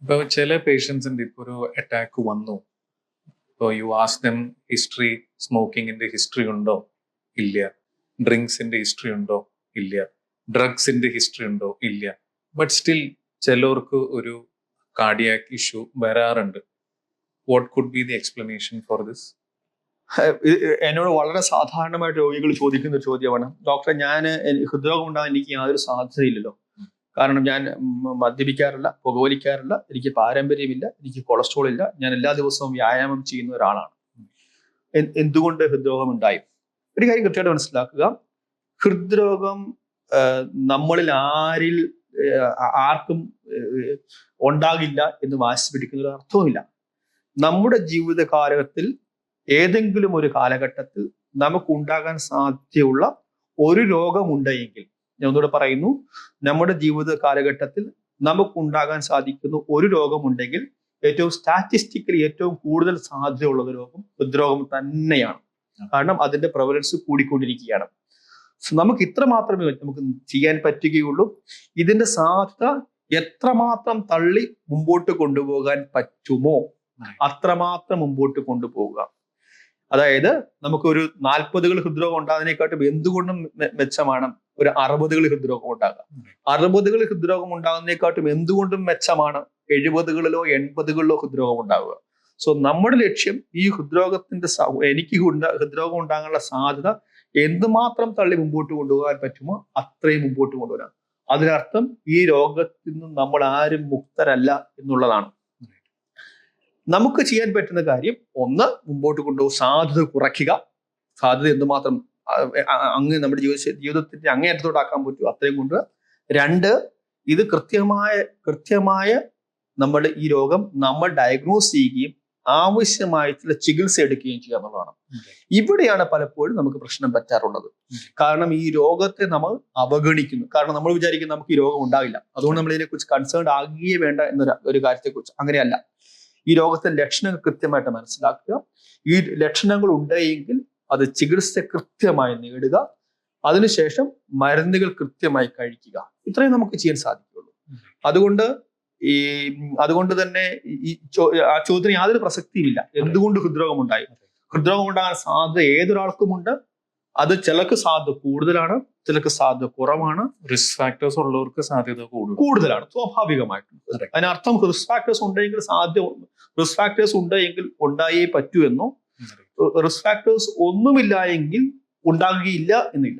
ഇപ്പോൾ ചില പേഷ്യൻസിന്റെ ഇപ്പോൾ ഒരു അറ്റാക്ക് വന്നു. ഇപ്പോൾ യു ആസ്ക് ദം ഹിസ്റ്ററി, സ്മോക്കിങ്ങിന്റെ ഹിസ്റ്ററി ഉണ്ടോ? ഇല്ല. ഡ്രിങ്ക്സിന്റെ ഹിസ്റ്ററി ഉണ്ടോ? ഇല്ല. ഡ്രഗ്സിന്റെ ഹിസ്റ്ററി ഉണ്ടോ? ഇല്ല. ബട്ട് സ്റ്റിൽ ചിലർക്ക് ഒരു കാർഡിയാക് ഇഷ്യൂ വരാറുണ്ട്. What could be the explanation for this? എന്നോട് വളരെ സാധാരണമായിട്ട് രോഗികൾ ചോദിക്കുന്ന ഒരു ചോദ്യമാണ്, ഡോക്ടറെ ഞാൻ ഹൃദ്രോഗം ഉണ്ടാകാൻ എനിക്ക് യാതൊരു സാധ്യതയില്ലല്ലോ, കാരണം ഞാൻ മദ്യപിക്കാറില്ല, പുകവലിക്കാറില്ല, എനിക്ക് പാരമ്പര്യമില്ല, എനിക്ക് കൊളസ്ട്രോൾ ഇല്ല, ഞാൻ എല്ലാ ദിവസവും വ്യായാമം ചെയ്യുന്ന ഒരാളാണ്, എന്തുകൊണ്ട് ഹൃദ്രോഗം ഉണ്ടായി? ഒരു കാര്യം കൃത്യമായിട്ട് മനസ്സിലാക്കുക, ഹൃദ്രോഗം നമ്മളിൽ ആർക്കും ഉണ്ടാകില്ല എന്ന് വാശി പിടിക്കുന്ന ഒരു അർത്ഥവുമില്ല. നമ്മുടെ ജീവിത കാലഘട്ടത്തിൽ ഏതെങ്കിലും ഒരു കാലഘട്ടത്തിൽ നമുക്ക് ഉണ്ടാകാൻ സാധ്യതയുള്ള ഒരു രോഗമുണ്ടെങ്കിൽ, ഞാൻ ഒന്നുകൂടെ പറയുന്നു, നമ്മുടെ ജീവിത കാലഘട്ടത്തിൽ നമുക്കുണ്ടാകാൻ സാധിക്കുന്ന ഒരു രോഗമുണ്ടെങ്കിൽ ഏറ്റവും സ്റ്റാറ്റിസ്റ്റിക്കലി ഏറ്റവും കൂടുതൽ സാധ്യതയുള്ള രോഗം ഹൃദ്രോഗം തന്നെയാണ്. കാരണം അതിന്റെ പ്രവലൻസ് കൂടിക്കൊണ്ടിരിക്കുകയാണ്. നമുക്ക് ഇത്ര മാത്രമേ നമുക്ക് ചെയ്യാൻ പറ്റുകയുള്ളൂ. ഇതിന്റെ സാധ്യത എത്രമാത്രം തള്ളി മുമ്പോട്ട് കൊണ്ടുപോകാൻ പറ്റുമോ അത്രമാത്രം മുമ്പോട്ട് കൊണ്ടുപോവുക. അതായത് നമുക്കൊരു 40കൾ ഹൃദ്രോഗം ഉണ്ടാകുന്നതിനെക്കാട്ടും എന്തുകൊണ്ടും മെച്ചമാണ് ഒരു 60കൾ ഹൃദ്രോഗം ഉണ്ടാകുക. 60കൾ ഹൃദ്രോഗം ഉണ്ടാകുന്നതിനെക്കാട്ടും എന്തുകൊണ്ടും മെച്ചമാണ് 70കളിലോ 80കളിലോ ഹൃദ്രോഗം ഉണ്ടാവുക. സോ നമ്മുടെ ലക്ഷ്യം ഈ എനിക്ക് ഹൃദ്രോഗം ഉണ്ടാകാനുള്ള സാധ്യത എന്തുമാത്രം തള്ളി മുമ്പോട്ട് കൊണ്ടുപോകാൻ പറ്റുമോ അത്രയും മുമ്പോട്ട് കൊണ്ടുവരാം. അതിനർത്ഥം ഈ രോഗത്തിൽ നിന്നും നമ്മൾ ആരും മുക്തരല്ല എന്നുള്ളതാണ്. നമുക്ക് ചെയ്യാൻ പറ്റുന്ന കാര്യം, ഒന്ന്, മുമ്പോട്ട് കൊണ്ടുപോകും, സാധ്യത കുറയ്ക്കുക. സാധ്യത എന്തുമാത്രം അങ്ങ് നമ്മുടെ ജീവിതത്തിന്റെ അങ്ങേയറ്റത്തോടാക്കാൻ പറ്റുമോ അത്രയും കൊണ്ട്. 2, ഇത് കൃത്യമായ നമ്മൾ ഈ രോഗം നമ്മൾ ഡയഗ്നോസ് ചെയ്യുകയും ആവശ്യമായിട്ടുള്ള ചികിത്സ എടുക്കുകയും ചെയ്യുക എന്നുള്ളതാണ്. ഇവിടെയാണ് പലപ്പോഴും നമുക്ക് പ്രശ്നം പറ്റാറുള്ളത്. കാരണം ഈ രോഗത്തെ നമ്മൾ അവഗണിക്കുന്നു. കാരണം നമ്മൾ വിചാരിക്കും നമുക്ക് ഈ രോഗം ഉണ്ടാവില്ല, അതുകൊണ്ട് നമ്മൾ ഇതിനെക്കുറിച്ച് കൺസേൺ ആകുകയേ വേണ്ട എന്നൊരു കാര്യത്തെക്കുറിച്ച്. അങ്ങനെയല്ല. ഈ രോഗത്തിന്റെ ലക്ഷണങ്ങൾ കൃത്യമായിട്ട് മനസ്സിലാക്കുക. ഈ ലക്ഷണങ്ങൾ ഉണ്ടെങ്കിൽ അത് ചികിത്സ കൃത്യമായി നേടുക. അതിനുശേഷം മരുന്നുകൾ കൃത്യമായി കഴിക്കുക. ഇത്രയും നമുക്ക് ചെയ്യാൻ സാധിക്കുള്ളൂ. അതുകൊണ്ട് തന്നെ ആ ചോദ്യത്തിന് യാതൊരു പ്രസക്തിയുമില്ല. എന്തുകൊണ്ട് ഹൃദ്രോഗം ഉണ്ടായി? ഹൃദ്രോഗം ഉണ്ടാകാൻ സാധ്യത ഏതൊരാൾക്കുമുണ്ട്. അത് ചിലർക്ക് സാധ്യത കൂടുതലാണ്, ചിലർക്ക് സാധ്യത കുറവാണ്. റിസ്ക് ഫാക്ടേഴ്സ് ഉള്ളവർക്ക് സാധ്യത കൂടുതലാണ് സ്വാഭാവികമായിട്ടും. അതിനർത്ഥം റിസ്ക് ഫാക്ടേഴ്സ് ഉണ്ടെങ്കിൽ ഉണ്ടായേ പറ്റൂ എന്നോ, റിസ്ക് ഫാക്ടേഴ്സ് ഒന്നുമില്ല എങ്കിൽ ഉണ്ടാകുകയില്ല എന്നില്ല.